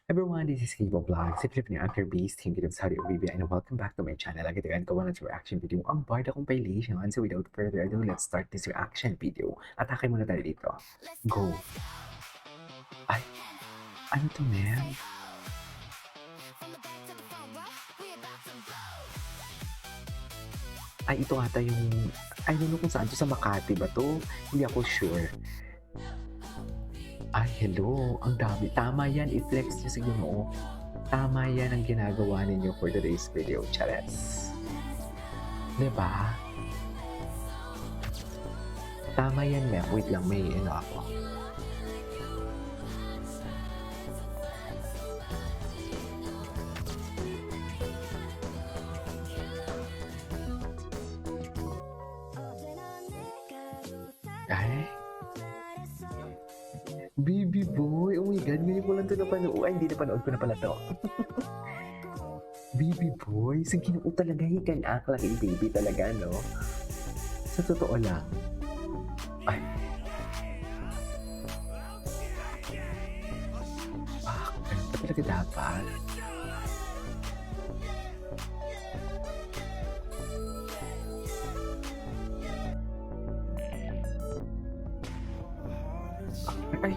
Everyone, this is Kibo Vlog. Si Philip niya, Anchor Beast, King of Saudi Arabia, and welcome back to my channel. Agad-agad gawa na sa reaction video ang barda compilation. So without further ado, let's start this reaction video. Atake muna tayo dito. Go! Ay! Ano to, man? Ay, ito ata yung... I don't know kung saan to, sa Makati ba to? Hindi ako sure. Ay, hello. Ang dami. Tama yan. I-flex nyo siguro. Tama yan ang ginagawa ninyo for today's video. Chares. Diba? Tama yan, ma'am. Wait lang. May ano ako. Ay. Baby boy, oh my god, ngayon ko lang ito napanood. Ay, hindi napanood ko na pala to. Baby boy, sa ginoo talaga, he can act like a baby talaga, no? Sa totoo lang. Ay. Ganun pa talaga dapat. Ay,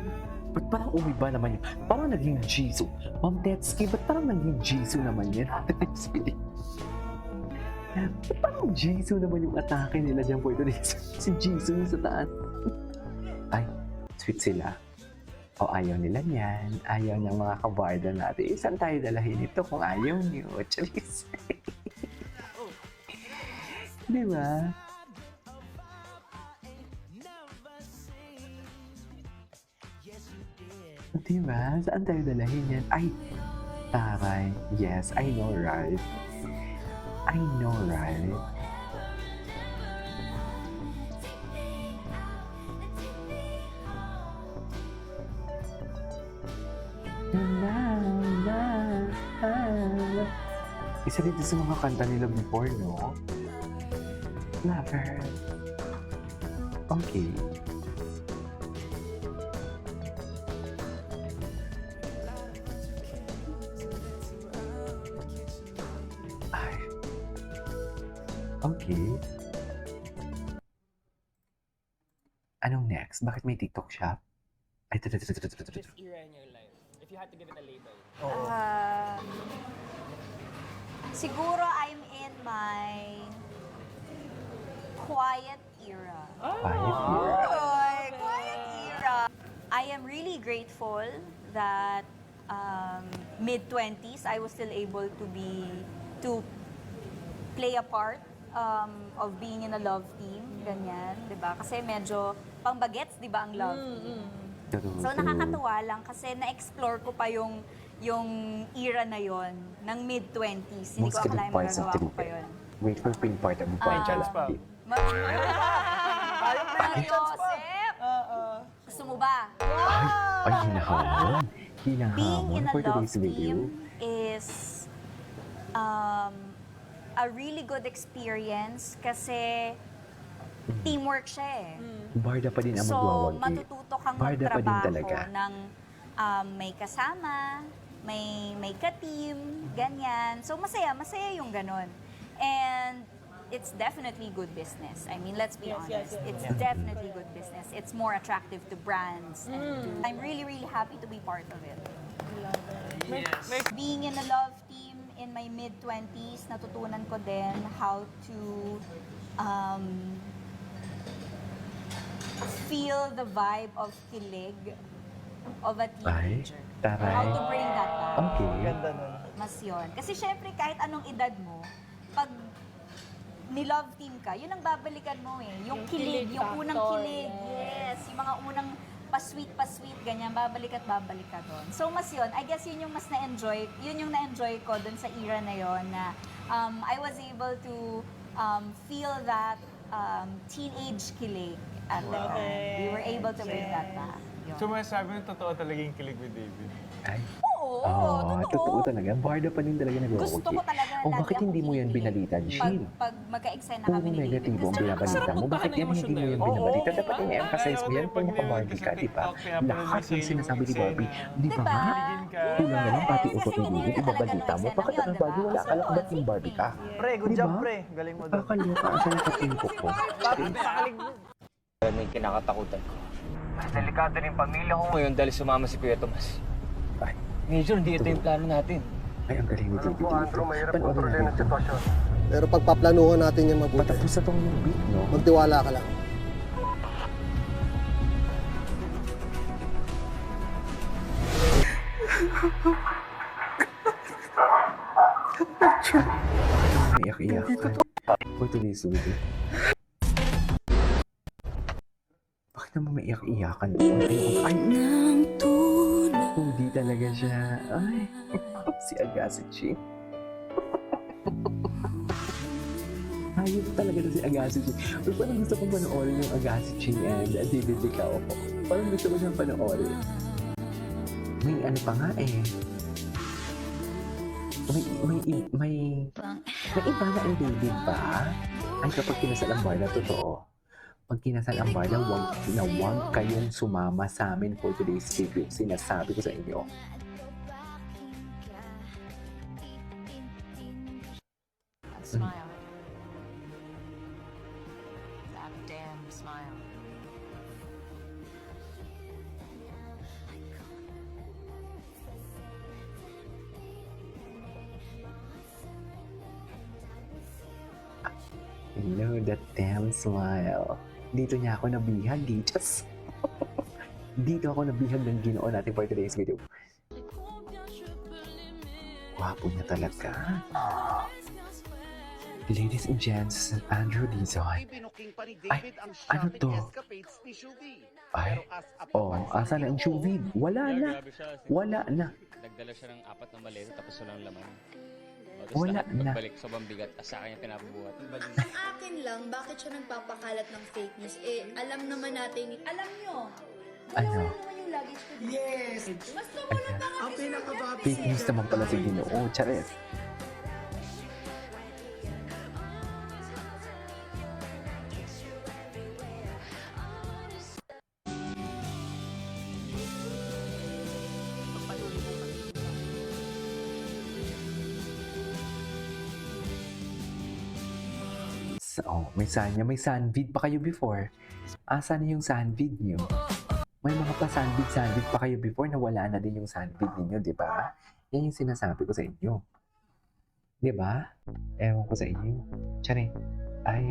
ba't parang umiba naman yun? Parang naging Jisoo. Ma'am Tetsuki, ba't parang naging Jisoo naman yan? Ba't parang Jisoo naman yung atake nila dyan for today? Si Jisoo yung sa taas. Ay, sweet sila. O ayaw nila niyan. Ayaw ng mga kabarda natin. Saan tayo dalahin ito kung ayaw niyo? Charis. Di ba? Diba? Saan tayo dalahin yan? Ay, taray. Yes, I know, right? I know, right? Isa dito sa mga kanta nila before, no? Lover. Okay. Okay. Anong next? Bakit may TikTok shop? Ay, This era in your life, if you had to give it a label. Siguro I'm in my quiet era. Quiet here. Quiet era. I am really grateful that mid-20s I was still able to play a part of being in a love team, ganyan, 'di ba? Kasi medyo pang-bagets, 'di ba, ang love team. So nakakatuwa lang kasi na-explore ko pa yung era na yon ng mid-20s. Hindi ko Most akalain parts of magagawa ko the pa yun. Wait for pin part of the point. Chance pa. Joseph! Gusto mo ba? Ay, hinahamon. Being Hinahamon in a for love today's video. team is a really good experience kasi teamwork siya eh. Barda pa din ang So, magwawagi. matututo kang Barda pa din magtrabaho talaga. ng may kasama, may ka-team, ganyan. So, masaya yung ganon. And it's definitely good business. I mean, let's be honest. It's definitely good business. It's more attractive to brands. And I'm really, really happy to be part of it. Being in a love team in my mid-20s, natutunan ko din how to feel the vibe of kilig of a teenager. taray. How to bring that back. Okay. Ganda nun. Mas yun. Kasi syempre, kahit anong edad mo, pag ni-love team ka, yun ang babalikan mo eh. Yung kilig, yung unang factor, kilig. yes. Yes. Yung mga unang pa-sweet, ganyan, babalik ka doon. So, mas yun. I guess yun yung mas na-enjoy, yun yung na-enjoy ko doon sa era na yun na I was able to feel that teenage kilig at the time. We were able to bring that back. Yun. So masasabi mo totoo talaga yung kilig with David? Ay. Oo, totoo talaga. Barda pa din talaga Gusto nag-walkie. ko talaga O lagi bakit akong hindi mo yan iiyak binalita, Jill? Pag magka-eksena Puro kami ni David. negatibo ang Kasi binabalita mo. Bakit yan hindi mo yan binabalita? Dapat i-emphasize mo yan kung naka-Barbie ka, di ba? Lahat ng sinasabi ni Barbie, di ba nga? Kulang na lang pati utot ni David, ibabalita mo. Bakit ang Barbie wala ka lang? Ba't yung Barbie ka? Pre, good Di job, ba? pre. Galing mo doon. Kakaloka, asan nakatimpo ko? Papi, pakalig mo. Yan yung kinakatakutan ko. Mas delikado rin pamilya ko ngayon dahil sumama si Kuya Tomas. Ay, Major, hindi ito yung plano natin. ay, ang galing ni David dito. Panoorin natin ito. Pero pagpaplanuhan natin yung mabuti. Matapos na tong beat, no? Magtiwala ka lang. Iyak-iyak ka. For today's video. Bakit naman may iyak-iyakan doon? Ay, hindi talaga siya. Ay, si Agassi. Ayun talaga na si Agassi. Pero parang gusto kong panoorin yung Agassi and David Licao ko. Parang gusto ko siyang panoorin. May ano pa nga eh. May iba na ang David ba? Ay kapag kinasal ang Barda, totoo. Pag kinasal ang Barda, huwag kayong sumama sa amin for today's video. Sinasabi ko sa inyo. Smile. That damn smile. Hello, that damn smile. Dito niya ako nabihag, Gitas. Dito ako nabihag ng Ginoo natin for today's video. Gwapo niya talaga. Ladies and gents, Andrew Dizon. Ay, ano to? Ay, asa na ang Shuvid? Wala na. Wala na. Nagdala siya ng 4 na maleta tapos walang laman. Wala na. Pagbalik sobrang bigat at sa kanya pinapabuhat. Ang akin lang, bakit siya nagpapakalat ng fake news? Eh, alam naman natin, alam nyo, Ano? wala naman yung luggage ko. Yes! Mas nawala pa nga kasi Fake news naman pala si Ginoo. Chares. May sanya, may sunvid pa kayo before. Asa na yung sunvid nyo? May mga pa-sunvid pa kayo before na wala na din yung sunvid ninyo, di ba? Yan yung sinasabi ko sa inyo. Di ba? Ewan ko sa inyo. Tsari. Ay,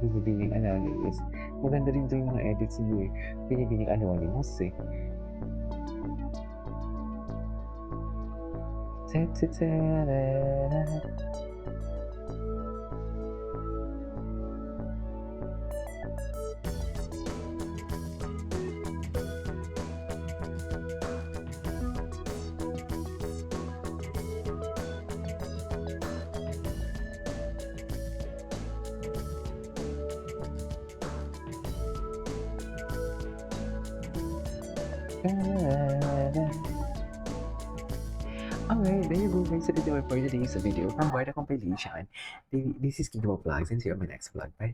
binibining anonymous. Maganda rin ito yung mga edits niyo eh. Binibining anonymous eh. Alright, there you go guys. So, dito for today's video from Barda Compilation. This is Kingdom of Vlogs and see you on my next vlog. Bye!